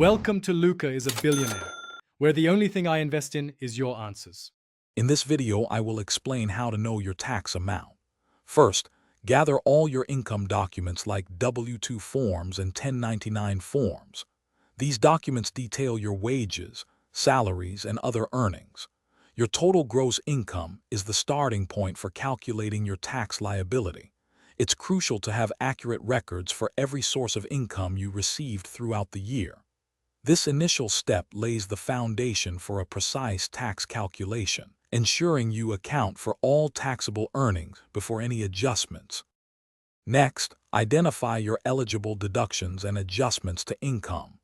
Welcome to Luca is a Billionaire, where the only thing I invest in is your answers. In this video, I will explain how to know your tax amount. First, gather all your income documents like W-2 forms and 1099 forms. These documents detail your wages, salaries, and other earnings. Your total gross income is the starting point for calculating your tax liability. It's crucial to have accurate records for every source of income you received throughout the year. This initial step lays the foundation for a precise tax calculation, ensuring you account for all taxable earnings before any adjustments. Next, identify your eligible deductions and adjustments to income.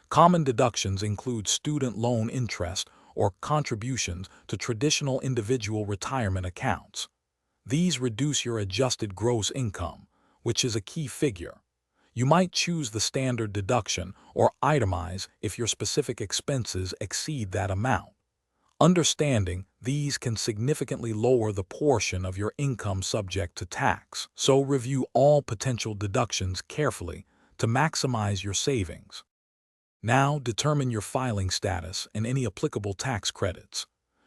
Common deductions include student loan interest or contributions to traditional individual retirement accounts. These reduce your adjusted gross income, which is a key figure. You might choose the standard deduction or itemize if your specific expenses exceed that amount. Understanding these can significantly lower the portion of your income subject to tax, so review all potential deductions carefully to maximize your savings. Now, determine your filing status and any applicable tax credits.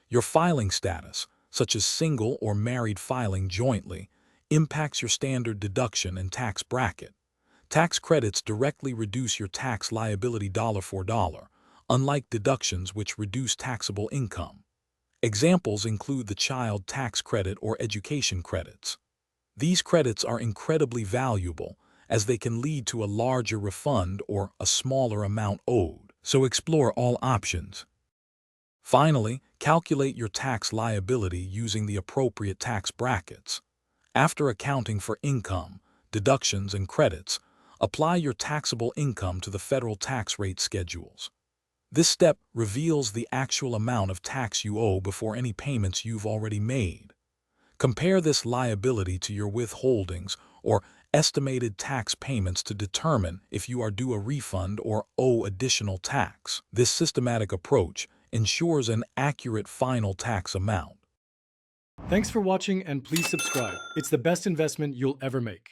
Your filing status, such as single or married filing jointly, impacts your standard deduction and tax bracket. Tax credits directly reduce your tax liability dollar for dollar, unlike deductions which reduce taxable income. Examples include the child tax credit or education credits. These credits are incredibly valuable as they can lead to a larger refund or a smaller amount owed, so explore all options. Finally, calculate your tax liability using the appropriate tax brackets. After accounting for income, deductions, and credits, apply your taxable income to the federal tax rate schedules. This step reveals the actual amount of tax you owe before any payments you've already made. Compare this liability to your withholdings or estimated tax payments to determine if you are due a refund or owe additional tax. This systematic approach ensures an accurate final tax amount. Thanks for watching and please subscribe. It's the best investment you'll ever make.